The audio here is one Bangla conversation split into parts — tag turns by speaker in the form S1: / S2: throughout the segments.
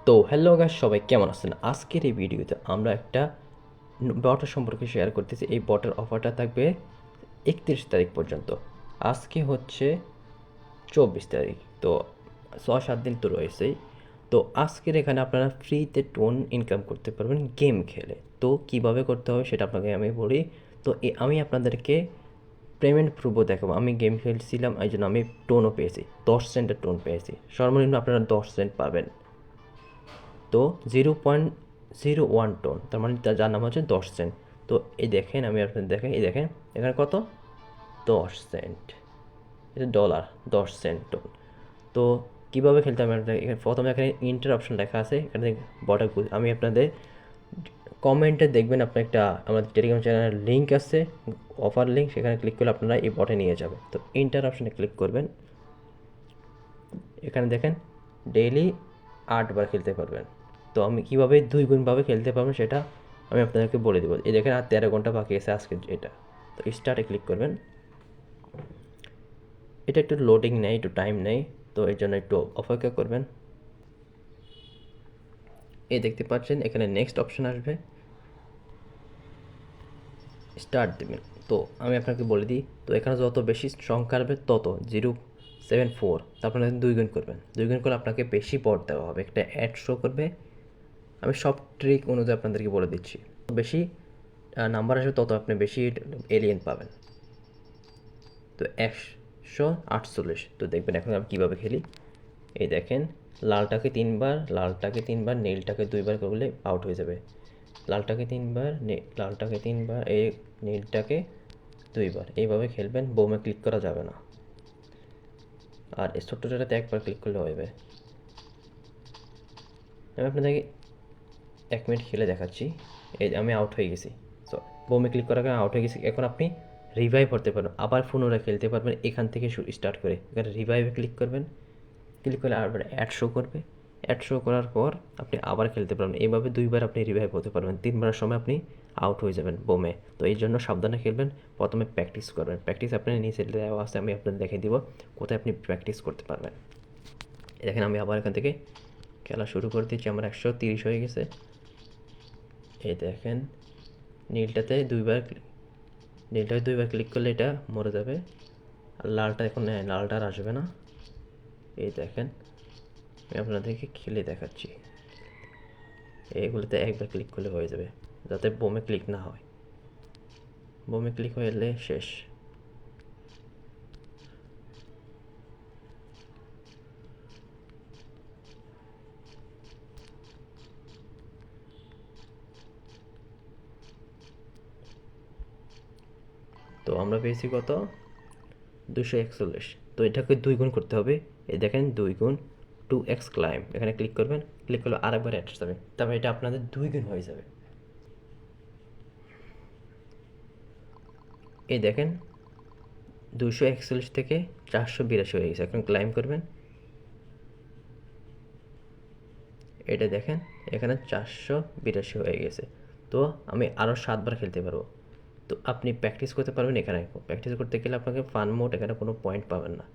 S1: তো হ্যালো গাইস, সবাই কেমন আছেন? আজকের এই ভিডিওতে আমরা একটা বটের সম্পর্কে শেয়ার করতেছি। এই বটের অফারটা থাকবে 31 তারিখ পর্যন্ত। আজকে হচ্ছে 24 তারিখ, তো 6-7 দিন তো রয়েছেই। তো আজকের এখানে আপনারা ফ্রিতে টোন ইনকাম করতে পারবেন গেম খেলে। তো কিভাবে করতে হবে সেটা আপনাকে আমি বলি। তো আমি আপনাদেরকে পেমেন্ট প্রুফও দেখাবো। আমি গেম খেলছিলাম, এই জন্য আমি টোনও পেয়েছি, 10 সেন্টের টোন পেয়েছি। সর্বনিম্ন আপনারা 10 সেন্ট পাবেন। তো 0.01 টোন, তার মানে যার নাম হচ্ছে 10 সেন্ট। তো এই দেখেন, আমি আপনাদের দেখেন, এই দেখেন এখানে কত, 10 সেন্ট, এটা ডলার, 10 সেন্ট টোন। তো কীভাবে খেলতে হবে এখানে প্রথমে এখানে ইন্টার অপশন লেখা আছে, এখানে বর্ডার আমি আপনাদের কমেন্টে দেখবেন, আপনার একটা আমাদের টেলিগ্রাম চ্যানেলের লিঙ্ক আছে, অফার লিঙ্ক, সেখানে ক্লিক করলে আপনারা এই বটে নিয়ে যাবে। তো ইন্টার অপশনে ক্লিক করবেন, এখানে দেখেন ডেইলি 8 বার খেলতে পারবেন। তো আমি কীভাবে 2 গুণভাবে খেলতে পারবেন সেটা আমি আপনাদেরকে বলে দেবো। এই দেখেন আর 13 ঘন্টা বাকি আছে আজকে এটা। তো স্টার্টে ক্লিক করবেন, এটা একটু লোডিং নেয়, একটু টাইম নেয়, তো এর জন্য একটু অপেক্ষা করবেন। এই দেখতে পাচ্ছেন এখানে নেক্সট অপশন আসবে, স্টার্ট দেবেন। তো আমি আপনাকে বলে দিই, তো এখানে যত বেশি সংখ্যা আসবে তত 0.74, তারপরে 2 গুণ করবেন। 2 গুণ করলে আপনাকে বেশি পট দেওয়া হবে, একটা অ্যাড শো করবে। আমি সব ট্রিক অনুযায়ী আপনাদেরকে বলে দিচ্ছি। বেশি নাম্বার আসবে তত আপনি বেশি এলিয়েন পাবেন। তো 148। তো দেখবেন এখন আমি কীভাবে খেলি। এই দেখেন, লালটাকে 3 বার, লালটাকে 3 বার, নীলটাকে 2 বার করলে আউট হয়ে যাবে। লালটাকে 3 বার, লালটাকে 3 বার, এই নীলটাকে 2 বার, এইভাবে খেলবেন। বোমে ক্লিক করা যাবে না, আর এই ছোট্টটাতে একবার ক্লিক করলে হবে। আমি আপনাদেরকে 1 মিনিট খেলে দেখাচ্ছি। এই আমি আউট হয়ে গেছি। সো বোমে ক্লিক করার কারণে আউট হয়ে গেছি। এখন আপনি রিভাইভ করতে পারবেন, আবার পুনরায় খেলতে পারবেন এখান থেকে স্টার্ট করে। এখানে রিভাইভে ক্লিক করবেন, ক্লিক করলে আবার অ্যাড শো করবে। অ্যাড শো করার পর আপনি আবার খেলতে পারবেন। এইভাবে 2 বার আপনি রিভাইভ হতে পারবেন। 3বারের সময় আপনি আউট হয়ে যাবেন বোমে। তো এই জন্য সাবধানে খেলবেন। প্রথমে প্র্যাকটিস করবেন। প্র্যাকটিস আপনার নিচে দেওয়া আছে, আমি আপনাদের দেখিয়ে দিব কোথায় আপনি প্র্যাকটিস করতে পারবেন। দেখেন আমি আবার এখান থেকে খেলা শুরু করে দিচ্ছি। আমার 130 হয়ে গেছে। এই দেখেন নীলটাতে 2 বার ক্লিক করলে এটা মরে যাবে। আর লালটা এখন লালটা আর আসবে না। এই দেখেন আমি আপনাদেরকে খেলে দেখাচ্ছি। এগুলোতে একবার ক্লিক করলে হয়ে যাবে, যাতে বোমে ক্লিক না হয়। বোমে ক্লিক হয়ে এলে শেষ। তো আমরা পেয়েছি কত, 241। তো এটাকে 2 গুণ করতে হবে। এই দেখেন 2 গুণ, 2x ক্লাইম, এখানে ক্লিক করবেন। ক্লিক করলে আরেকবার অ্যাড যাবে, তারপরে এটা আপনাদের 2 গুণ হয়ে যাবে। এই দেখেন 241 থেকে 482 হয়ে গেছে। এখন ক্লাইম করবেন, এটা দেখেন এখানে 482 হয়ে গেছে। তো আমি আরও 7 বার খেলতে পারবো। তো আপনি প্র্যাকটিস করতে পারবেন। এখানে প্র্যাকটিস করতে গেলে আপনাকে ফান মোড, এখানে কোনো পয়েন্ট পাবেন না।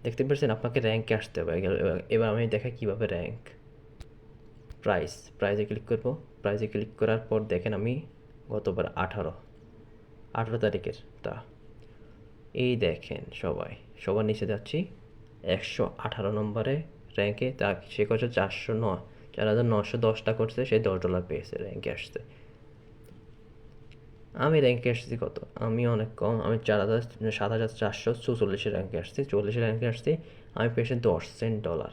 S1: দেখতে পাচ্ছেন আপনাকে র্যাঙ্কে আসতে হবে। এবার আমি দেখাই কীভাবে র্যাঙ্ক। প্রাইজে ক্লিক করব। প্রাইজে ক্লিক করার পর দেখেন আমি গতবার 18 তারিখের তা, এই দেখেন সবার নিচে যাচ্ছি 118 নম্বরে র্যাঙ্কে। তা সে করছে 4,910টা করছে, সে $10 পেয়েছে, র্যাঙ্কে আসছে। আমি র্যাঙ্কে আসছি কত, আমি অনেক কম, আমি 7,444 র্যাঙ্কে আসছি, 40 র্যাঙ্কে আসছি। আমি পেয়েছি 10 সেন্ট ডলার।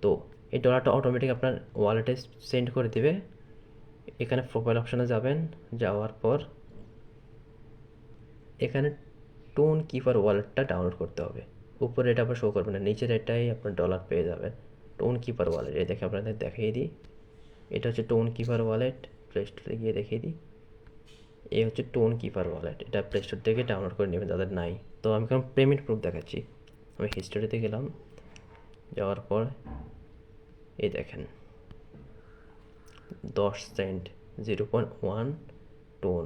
S1: তো এই ডলারটা অটোমেটিক আপনার ওয়ালেটে সেন্ড করে দিবে। এখানে প্রোফাইল অপশানে যাবেন, যাওয়ার পর এখানে টোন কিপার ওয়ালেটটা ডাউনলোড করতে হবে। উপরে এটা আবার শো করবে না, নিচের এটাই আপনার ডলার পেয়ে যাবেন। টোন কিপার ওয়ালেট, এই দেখে আপনাদের দেখিয়ে দিই। এটা হচ্ছে টোন কিপার ওয়ালেট, প্লে স্টোরে গিয়ে দেখিয়ে দিই। এই হচ্ছে টোন কিপার ওয়ালেট, এটা প্লে স্টোর থেকে ডাউনলোড করে নেবেন যাদের নাই। তো আমি এখন পেমেন্ট প্রুফ দেখাচ্ছি। আমি হিস্টোরিতে গেলাম, যাওয়ার পর এই দেখেন 10 সেন্ট, 0.1 টোন।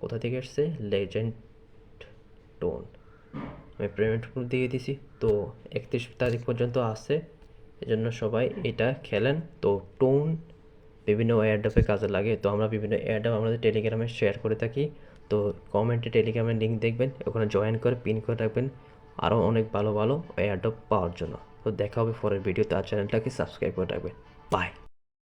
S1: কোথা থেকে এসছে, লেজেন্ড টোন। আমি পেমেন্ট দিয়ে দিছি। তো 31 তারিখ পর্যন্ত আছে, এজন্য সবাই এটা খেলেন। তো টোন বিভিন্ন এয়ারড্রপে কাজে লাগে। তো আমরা বিভিন্ন এয়ারড্রপ আমাদের টেলিগ্রামে শেয়ার করে থাকি। তো কমেন্টে টেলিগ্রামের লিঙ্ক দেখবেন, ওখানে জয়েন করে পিন করে রাখবেন আরও অনেক ভালো ভালো এয়ারড্রপ পাওয়ার জন্য। তো দেখা হবে পরের ভিডিওতে, আর চ্যানেলটাকে সাবস্ক্রাইব করে রাখবেন। বাই।